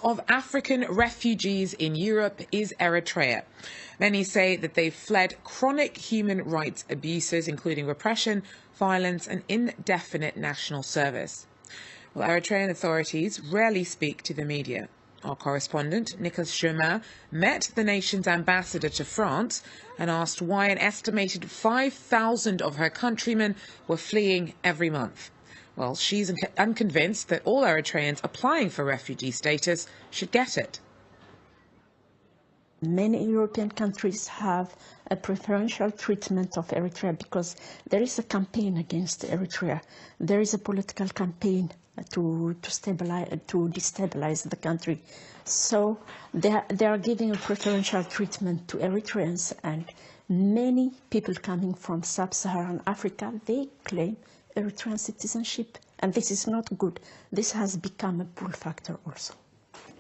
of African refugees in Europe is Eritrea. Many say that they've fled chronic human rights abuses, including repression, violence and indefinite national service. Well, Eritrean authorities rarely speak to the media. Our correspondent, Nicolas Germain, met the nation's ambassador to France and asked why an estimated 5,000 of her countrymen were fleeing every month. Well, she's unconvinced that all Eritreans applying for refugee status should get it. Many European countries have a preferential treatment of Eritrea because there is a campaign against Eritrea. There is a political campaign to destabilize the country. So they are giving a preferential treatment to Eritreans, and many people coming from sub-Saharan Africa, they claim Eritrean citizenship, and this is not good. This has become a pull factor also.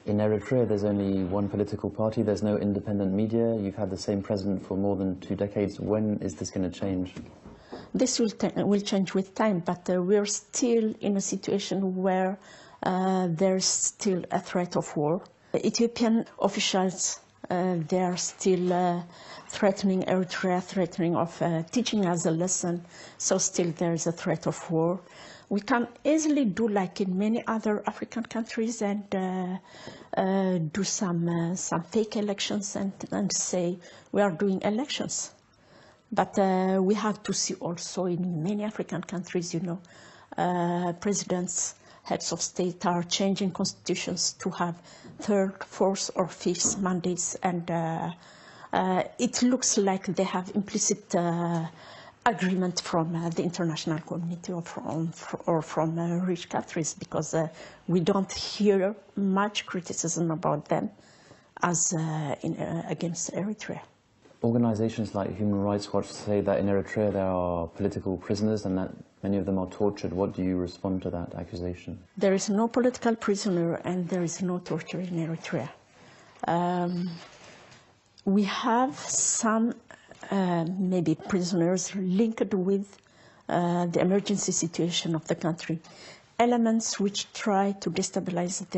In Eritrea, there's only one political party, there's no independent media, you've had the same president for more than 2 decades. When is this going to change? This will change with time, but we're still in a situation where there's still a threat of war. Ethiopian officials, they are still threatening Eritrea, threatening of teaching us a lesson, so still there is a threat of war. We can easily do like in many other African countries and do some fake elections and say we are doing elections. But we have to see also in many African countries, you know, presidents, heads of state are changing constitutions to have 3rd, 4th or 5th mandates, and it looks like they have implicit agreement from the international community or from rich countries, because we don't hear much criticism about them as against Eritrea. Organizations like Human Rights Watch say that in Eritrea there are political prisoners and that many of them are tortured. What do you respond to that accusation? There is no political prisoner and there is no torture in Eritrea. We have some maybe prisoners linked with the emergency situation of the country. Elements which try to destabilize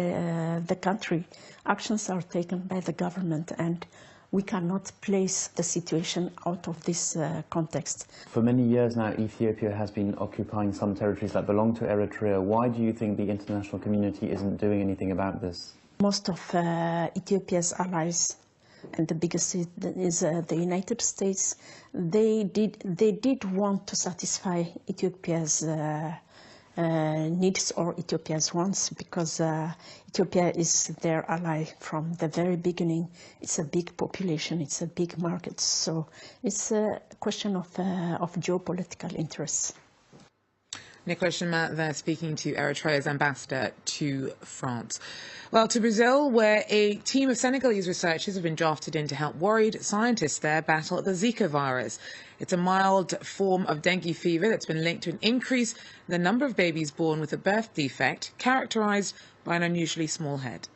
the country. Actions are taken by the government, and we cannot place the situation out of this context. For many years now, Ethiopia has been occupying some territories that belong to Eritrea. Why do you think the international community isn't doing anything about this? Most of Ethiopia's allies, and the biggest is the United States, they did want to satisfy Ethiopia's needs or Ethiopia's wants, because Ethiopia is their ally from the very beginning. It's a big population, it's a big market, so it's a question of geopolitical interests. Nicolas Germain there speaking to Eritrea's ambassador to France. Well, to Brazil, where a team of Senegalese researchers have been drafted in to help worried scientists there battle the Zika virus. It's a mild form of dengue fever that's been linked to an increase in the number of babies born with a birth defect characterized by an unusually small head.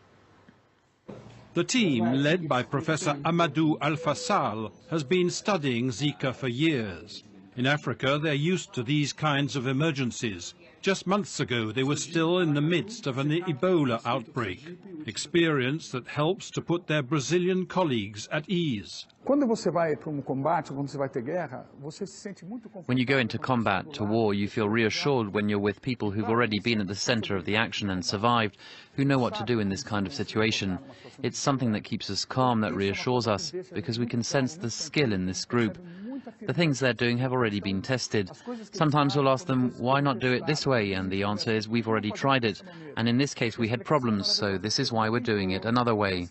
The team, led by Professor Amadou Alpha-Sall, has been studying Zika for years. In Africa, they're used to these kinds of emergencies. Just months ago, they were still in the midst of an Ebola outbreak, experience that helps to put their Brazilian colleagues at ease. When you go into combat, to war, you feel reassured when you're with people who've already been at the center of the action and survived, who know what to do in this kind of situation. It's something that keeps us calm, that reassures us, because we can sense the skill in this group. The things they're doing have already been tested. Sometimes we'll ask them, why not do it this way? And the answer is, we've already tried it. And in this case, we had problems, so this is why we're doing it another way.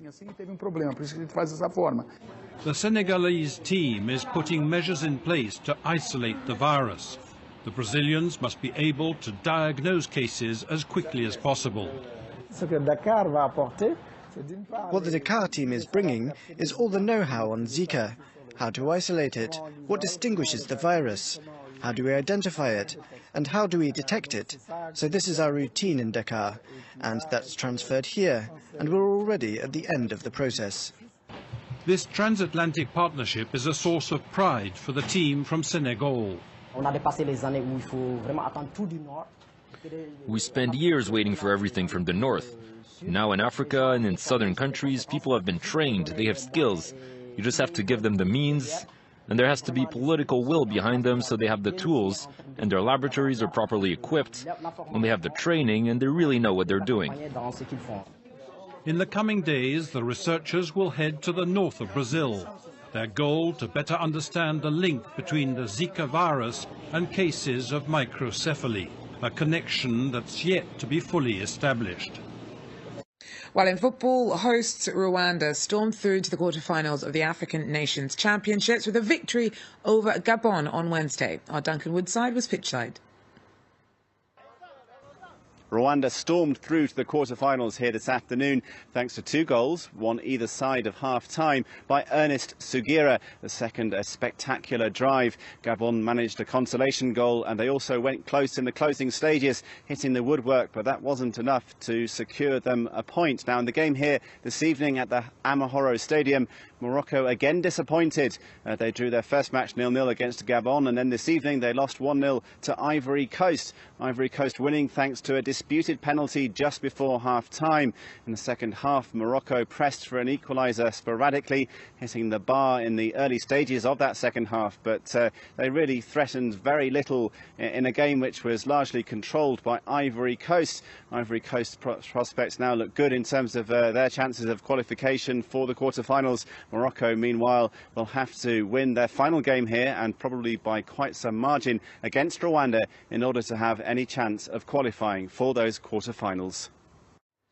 The Senegalese team is putting measures in place to isolate the virus. The Brazilians must be able to diagnose cases as quickly as possible. What the Dakar team is bringing is all the know-how on Zika. How to isolate it, what distinguishes the virus, how do we identify it, and how do we detect it. So this is our routine in Dakar, and that's transferred here, and we're already at the end of the process. This transatlantic partnership is a source of pride for the team from Senegal. We spend years waiting for everything from the north. Now in Africa and in southern countries, people have been trained, they have skills. You just have to give them the means, and there has to be political will behind them so they have the tools, and their laboratories are properly equipped, and they have the training, and they really know what they're doing. In the coming days, the researchers will head to the north of Brazil. Their goal to better understand the link between the Zika virus and cases of microcephaly, a connection that's yet to be fully established. While in football, hosts Rwanda stormed through to the quarterfinals of the African Nations Championships with a victory over Gabon on Wednesday. Our Duncan Woodside was pitchside. Rwanda stormed through to the quarter-finals here this afternoon thanks to 2 goals, one either side of half-time, by Ernest Sugira. The second, a spectacular drive. Gabon managed a consolation goal, and they also went close in the closing stages, hitting the woodwork, but that wasn't enough to secure them a point. Now, in the game here this evening at the Amahoro Stadium, Morocco again disappointed. They drew their first match 0-0 against Gabon, and then this evening they lost 1-0 to Ivory Coast. Ivory Coast winning thanks to a disputed penalty just before half-time. In the second half, Morocco pressed for an equaliser sporadically, hitting the bar in the early stages of that second half, but they really threatened very little in a game which was largely controlled by Ivory Coast. Ivory Coast prospects now look good in terms of their chances of qualification for the quarter-finals. Morocco, meanwhile, will have to win their final game here, and probably by quite some margin, against Rwanda in order to have any chance of qualifying for those quarter-finals.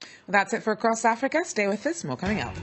Well, that's it for Across Africa. Stay with us, more coming up.